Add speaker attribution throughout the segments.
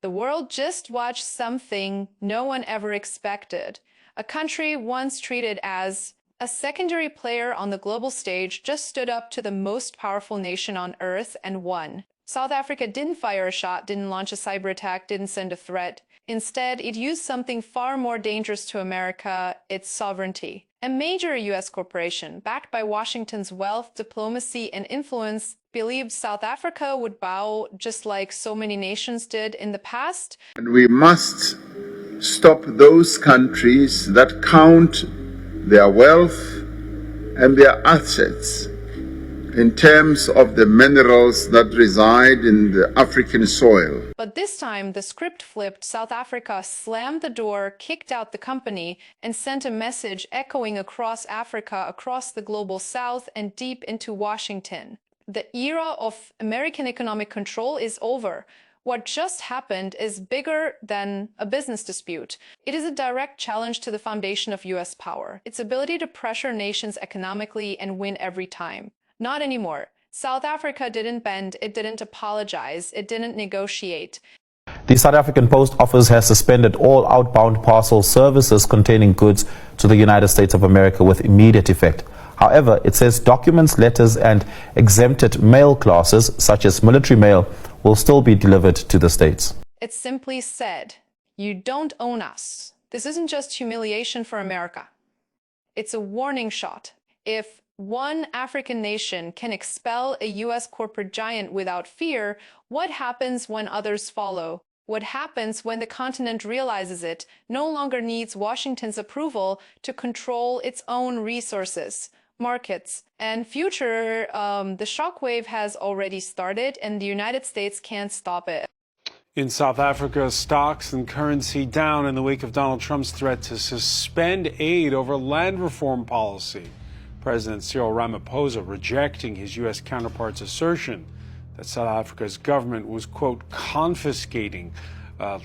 Speaker 1: The world just watched something no one ever expected. A country once treated as a secondary player on the global stage just stood up to the most powerful nation on Earth and won. South Africa didn't fire a shot, didn't launch a cyber attack, didn't send a threat. Instead, it used something far more dangerous to America, its sovereignty. A major U.S. corporation, backed by Washington's wealth, diplomacy, and influence, believed South Africa would bow just like so many nations did in the past.
Speaker 2: And we must stop those countries that count their wealth and their assets in terms of the minerals that reside in the African soil.
Speaker 1: But this time, the script flipped. South Africa slammed the door, kicked out the company, and sent a message echoing across Africa, across the global south, and deep into Washington. The era of American economic control is over. What just happened is bigger than a business dispute. It is a direct challenge to the foundation of U.S. power, its ability to pressure nations economically and win every time. Not anymore. South Africa didn't bend, it didn't apologize, it didn't negotiate.
Speaker 3: The South African Post Office has suspended all outbound parcel services containing goods to the United States of America with immediate effect. However, it says documents, letters, and exempted mail classes, such as military mail, will still be delivered to the States.
Speaker 1: It simply said, "You don't own us." This isn't just humiliation for America. It's a warning shot. If one African nation can expel a U.S. corporate giant without fear, what happens when others follow? What happens when the continent realizes it no longer needs Washington's approval to control its own resources, markets, and future? The shockwave has already started, and the United States can't stop it.
Speaker 4: In South Africa, stocks and currency down in the wake of Donald Trump's threat to suspend aid over land reform policy. President Cyril Ramaphosa rejecting his U.S. counterpart's assertion that South Africa's government was, quote, confiscating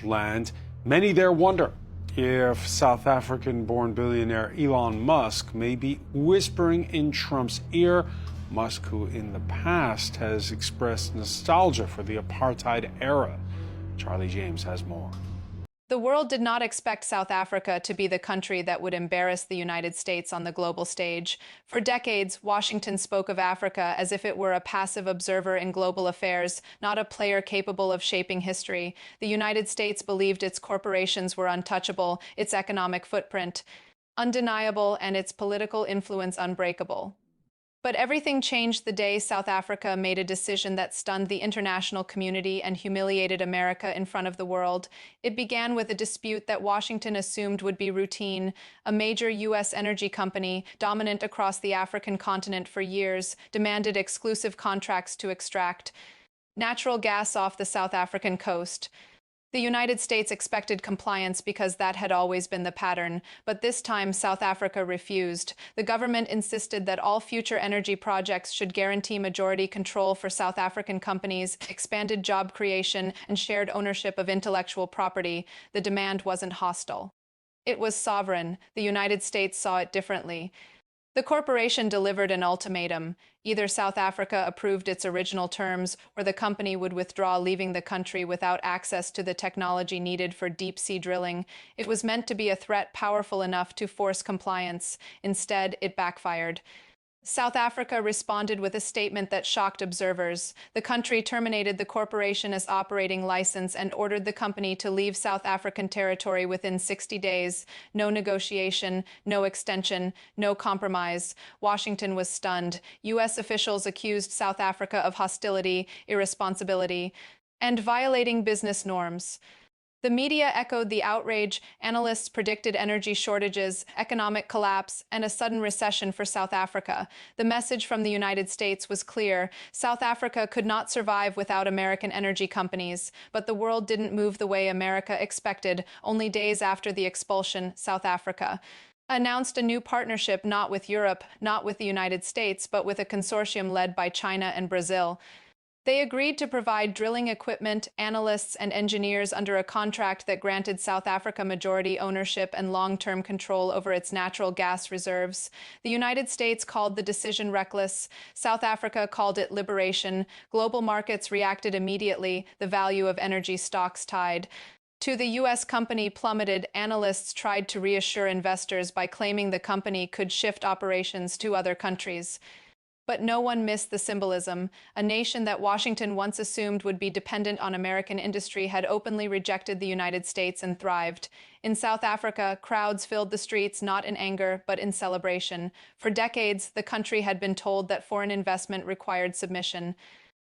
Speaker 4: land. Many there wonder if South African-born billionaire Elon Musk may be whispering in Trump's ear. Musk, who in the past has expressed nostalgia for the apartheid era. Charlie James has more.
Speaker 1: The world did not expect South Africa to be the country that would embarrass the United States on the global stage. For decades, Washington spoke of Africa as if it were a passive observer in global affairs, not a player capable of shaping history. The United States believed its corporations were untouchable, its economic footprint undeniable, and its political influence unbreakable. But everything changed the day South Africa made a decision that stunned the international community and humiliated America in front of the world. It began with a dispute that Washington assumed would be routine. A major U.S. energy company, dominant across the African continent for years, demanded exclusive contracts to extract natural gas off the South African coast. The United States expected compliance because that had always been the pattern, but this time South Africa refused. The government insisted that all future energy projects should guarantee majority control for South African companies, expanded job creation, and shared ownership of intellectual property. The demand wasn't hostile. It was sovereign. The United States saw it differently. The corporation delivered an ultimatum. Either South Africa approved its original terms, or the company would withdraw, leaving the country without access to the technology needed for deep-sea drilling. It was meant to be a threat powerful enough to force compliance. Instead, it backfired. South Africa responded with a statement that shocked observers. The country terminated the corporation's operating license and ordered the company to leave South African territory within 60 days. No negotiation, no extension, no compromise. Washington was stunned. U.S. officials accused South Africa of hostility, irresponsibility, and violating business norms. The media echoed the outrage. Analysts predicted energy shortages, economic collapse, and a sudden recession for South Africa. The message from the United States was clear. South Africa could not survive without American energy companies. But the world didn't move the way America expected. Only days after the expulsion, South Africa announced a new partnership, not with Europe, not with the United States, but with a consortium led by China and Brazil. They agreed to provide drilling equipment, analysts, and engineers under a contract that granted South Africa majority ownership and long-term control over its natural gas reserves. The United States called the decision reckless. South Africa called it liberation. Global markets reacted immediately. The value of energy stocks tied. To the U.S. company plummeted. Analysts tried to reassure investors by claiming the company could shift operations to other countries. But no one missed the symbolism. A nation that Washington once assumed would be dependent on American industry had openly rejected the United States and thrived. In South Africa, crowds filled the streets not in anger, but in celebration. For decades, the country had been told that foreign investment required submission.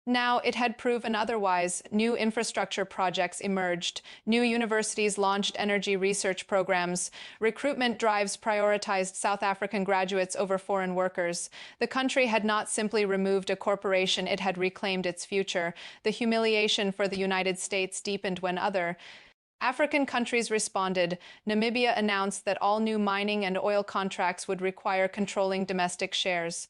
Speaker 1: Now, it had proven otherwise. New infrastructure projects emerged. New universities launched energy research programs. Recruitment drives prioritized South African graduates over foreign workers. The country had not simply removed a corporation, it had reclaimed its future. The humiliation for the United States deepened when other African countries responded. Namibia announced that all new mining and oil contracts would require controlling domestic shares.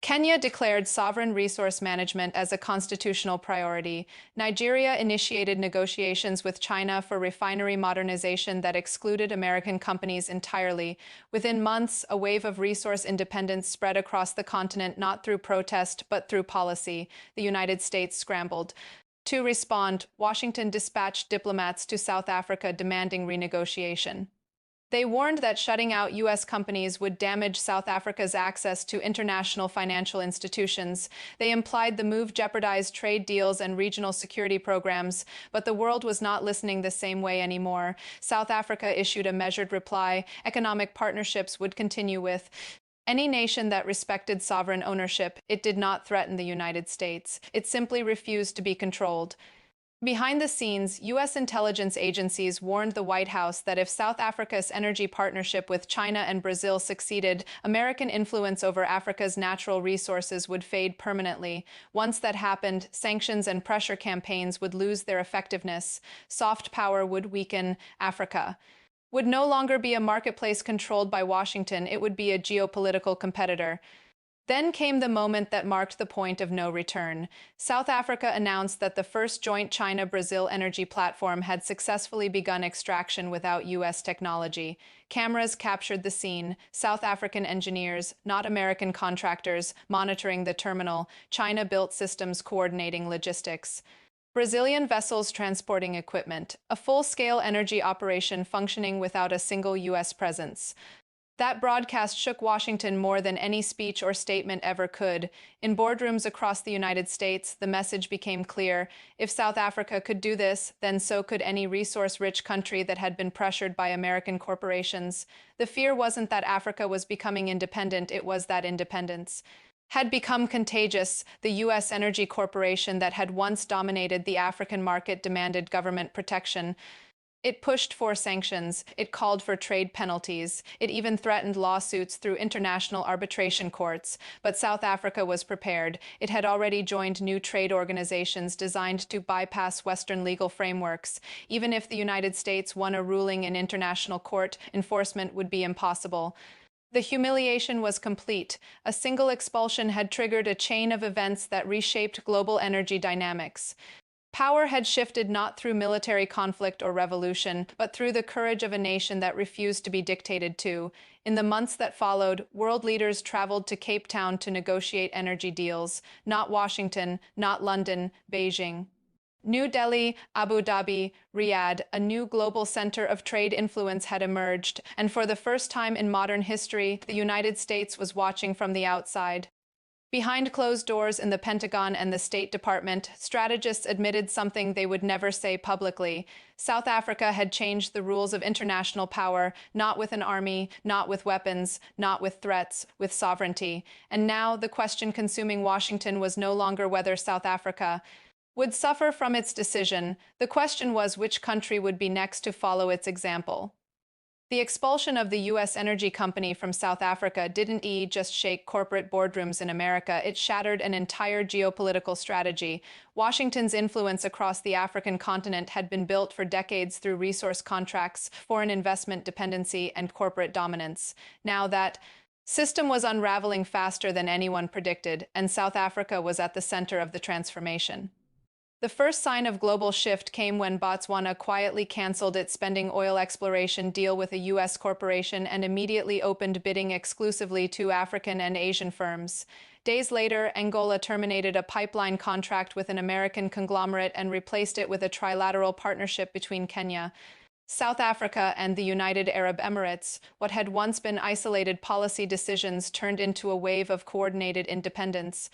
Speaker 1: Kenya declared sovereign resource management as a constitutional priority. Nigeria initiated negotiations with China for refinery modernization that excluded American companies entirely. Within months, a wave of resource independence spread across the continent, not through protest, but through policy. The United States scrambled. To respond, Washington dispatched diplomats to South Africa demanding renegotiation. They warned that shutting out U.S. companies would damage South Africa's access to international financial institutions. They implied the move jeopardized trade deals and regional security programs, but the world was not listening the same way anymore. South Africa issued a measured reply. Economic partnerships would continue with any nation that respected sovereign ownership. It did not threaten the United States. It simply refused to be controlled. Behind the scenes, U.S. intelligence agencies warned the White House that if South Africa's energy partnership with China and Brazil succeeded, American influence over Africa's natural resources would fade permanently. Once that happened, sanctions and pressure campaigns would lose their effectiveness. Soft power would weaken. Africa would no longer be a marketplace controlled by Washington, it would be a geopolitical competitor. Then came the moment that marked the point of no return. South Africa announced that the first joint China-Brazil energy platform had successfully begun extraction without U.S. technology. Cameras captured the scene. South African engineers, not American contractors, monitoring the terminal. China-built systems coordinating logistics. Brazilian vessels transporting equipment. A full-scale energy operation functioning without a single U.S. presence. That broadcast shook Washington more than any speech or statement ever could. In boardrooms across the United States, the message became clear. If South Africa could do this, then so could any resource-rich country that had been pressured by American corporations. The fear wasn't that Africa was becoming independent, it was that independence had become contagious. The U.S. energy corporation that had once dominated the African market demanded government protection. It pushed for sanctions, it called for trade penalties, it even threatened lawsuits through international arbitration courts. But South Africa was prepared. It had already joined new trade organizations designed to bypass Western legal frameworks. Even if the United States won a ruling in international court, enforcement would be impossible. The humiliation was complete. A single expulsion had triggered a chain of events that reshaped global energy dynamics. Power had shifted not through military conflict or revolution, but through the courage of a nation that refused to be dictated to. In the months that followed, world leaders traveled to Cape Town to negotiate energy deals. Not Washington, not London, Beijing. New Delhi, Abu Dhabi, Riyadh, a new global center of trade influence had emerged, and for the first time in modern history, the United States was watching from the outside. Behind closed doors in the Pentagon and the State Department, strategists admitted something they would never say publicly. South Africa had changed the rules of international power, not with an army, not with weapons, not with threats, with sovereignty. And now the question consuming Washington was no longer whether South Africa would suffer from its decision. The question was which country would be next to follow its example. The expulsion of the U.S. energy company from South Africa didn't just shake corporate boardrooms in America, it shattered an entire geopolitical strategy. Washington's influence across the African continent had been built for decades through resource contracts, foreign investment dependency, and corporate dominance. Now that System was unraveling faster than anyone predicted, and South Africa was at the center of the transformation. The first sign of global shift came when Botswana quietly canceled its spending oil exploration deal with a U.S. corporation and immediately opened bidding exclusively to African and Asian firms. Days later, Angola terminated a pipeline contract with an American conglomerate and replaced it with a trilateral partnership between Kenya, South Africa, and the United Arab Emirates. What had once been isolated policy decisions turned into a wave of coordinated independence.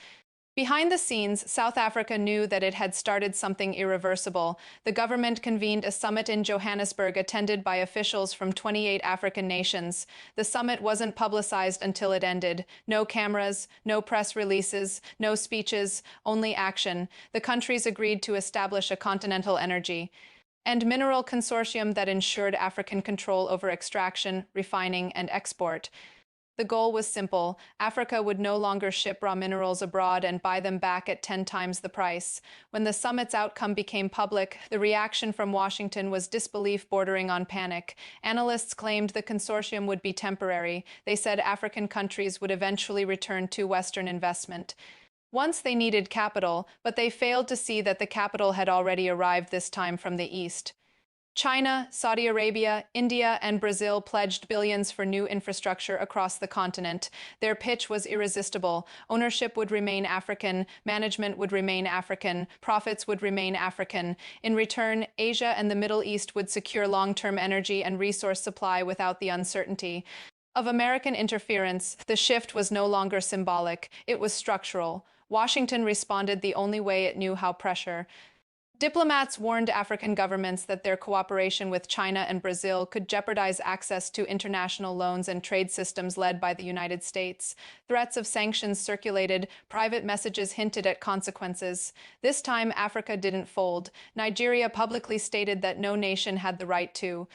Speaker 1: Behind the scenes, South Africa knew that it had started something irreversible. The government convened a summit in Johannesburg attended by officials from 28 African nations. The summit wasn't publicized until it ended. No cameras, no press releases, no speeches, only action. The countries agreed to establish a continental energy and mineral consortium that ensured African control over extraction, refining, and export. The goal was simple. Africa would no longer ship raw minerals abroad and buy them back at 10 times the price. When the summit's outcome became public, the reaction from Washington was disbelief bordering on panic. Analysts claimed the consortium would be temporary. They said African countries would eventually return to Western investment. Once they needed capital, but they failed to see that the capital had already arrived, this time from the East. China, Saudi Arabia, India, and Brazil pledged billions for new infrastructure across the continent. Their pitch was irresistible. Ownership would remain African, management would remain African, profits would remain African. In return, Asia and the Middle East would secure long-term energy and resource supply without the uncertainty of American interference. The shift was no longer symbolic, it was structural. Washington responded the only way it knew how: pressure. Diplomats warned African governments that their cooperation with China and Brazil could jeopardize access to international loans and trade systems led by the United States. Threats of sanctions circulated, private messages hinted at consequences. This time, Africa didn't fold. Nigeria publicly stated that no nation had the right to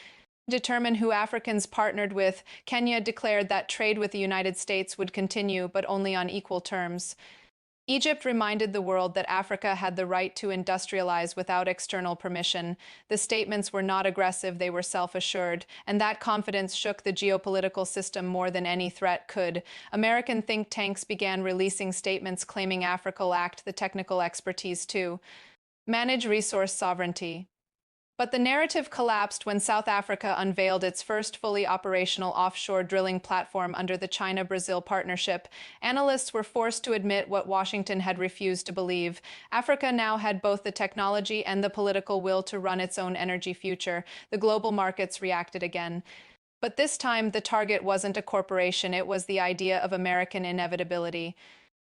Speaker 1: determine who Africans partnered with. Kenya declared that trade with the United States would continue, but only on equal terms. Egypt reminded the world that Africa had the right to industrialize without external permission. The statements were not aggressive, they were self-assured, and that confidence shook the geopolitical system more than any threat could. American think tanks began releasing statements claiming Africa lacked the technical expertise to manage resource sovereignty. But the narrative collapsed when South Africa unveiled its first fully operational offshore drilling platform under the China-Brazil partnership. Analysts were forced to admit what Washington had refused to believe. Africa now had both the technology and the political will to run its own energy future. The global markets reacted again. But this time, the target wasn't a corporation, it was the idea of American inevitability.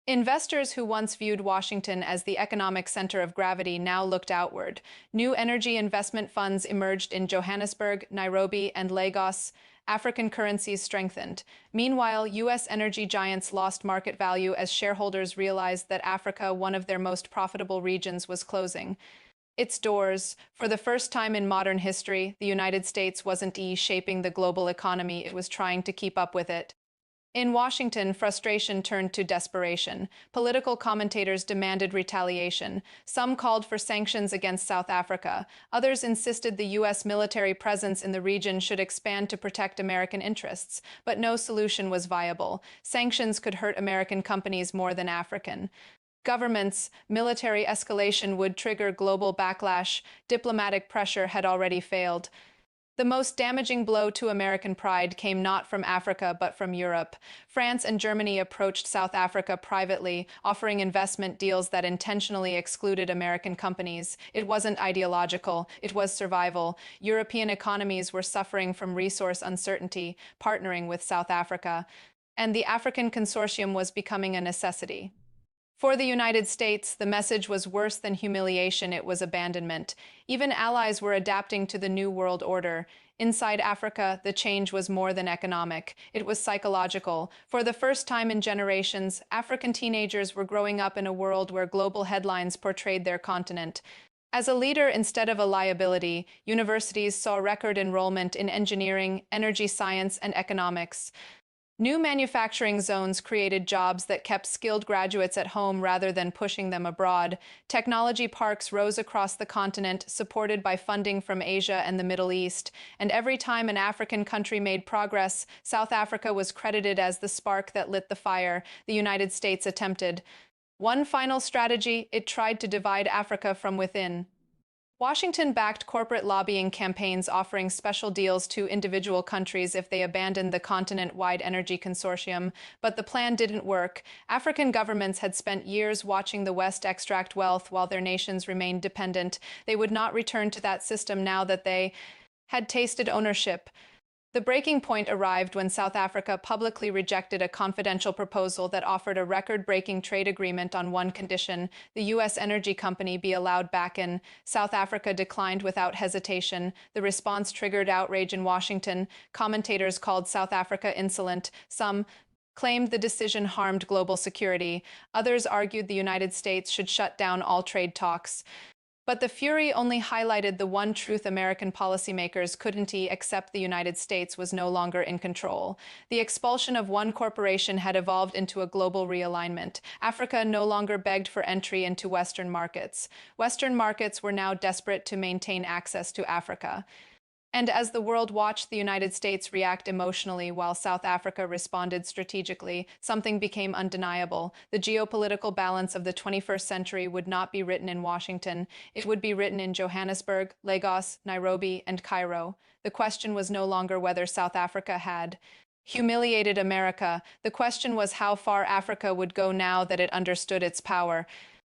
Speaker 1: Investors who once viewed Washington as the economic center of gravity now looked outward. New energy investment funds emerged in Johannesburg, Nairobi, and Lagos. African currencies strengthened. Meanwhile, U.S. energy giants lost market value as shareholders realized that Africa, one of their most profitable regions, was closing its doors. For the first time in modern history, the United States wasn't shaping the global economy, it was trying to keep up with it. In Washington, frustration turned to desperation. Political commentators demanded retaliation. Some called for sanctions against South Africa. Others insisted the U.S. military presence in the region should expand to protect American interests. But no solution was viable. Sanctions could hurt American companies more than African governments. Military escalation would trigger global backlash. Diplomatic pressure had already failed. The most damaging blow to American pride came not from Africa but from Europe. France and Germany approached South Africa privately, offering investment deals that intentionally excluded American companies. It wasn't ideological, it was survival. European economies were suffering from resource uncertainty, partnering with South Africa. And the African consortium was becoming a necessity. For the United States, the message was worse than humiliation, it was abandonment. Even allies were adapting to the new world order. Inside Africa, the change was more than economic. It was psychological. For the first time in generations, African teenagers were growing up in a world where global headlines portrayed their continent as a leader instead of a liability. Universities saw record enrollment in engineering, energy science, and economics. New manufacturing zones created jobs that kept skilled graduates at home rather than pushing them abroad. Technology parks rose across the continent, supported by funding from Asia and the Middle East. And every time an African country made progress, South Africa was credited as the spark that lit the fire the United States attempted. One final strategy: it tried to divide Africa from within. Washington backed corporate lobbying campaigns offering special deals to individual countries if they abandoned the continent-wide energy consortium, but the plan didn't work. African governments had spent years watching the West extract wealth while their nations remained dependent. They would not return to that system now that they had tasted ownership. The breaking point arrived when South Africa publicly rejected a confidential proposal that offered a record-breaking trade agreement on one condition: the U.S. energy company be allowed back in. South Africa declined without hesitation. The response triggered outrage in Washington. Commentators called South Africa insolent. Some claimed the decision harmed global security. Others argued the United States should shut down all trade talks. But the fury only highlighted the one truth: American policymakers couldn't accept the United States was no longer in control. The expulsion of one corporation had evolved into a global realignment. Africa no longer begged for entry into Western markets. Western markets were now desperate to maintain access to Africa. And as the world watched the United States react emotionally while South Africa responded strategically, something became undeniable. The geopolitical balance of the 21st century would not be written in Washington. It would be written in Johannesburg, Lagos, Nairobi, and Cairo. The question was no longer whether South Africa had humiliated America. The question was how far Africa would go now that it understood its power.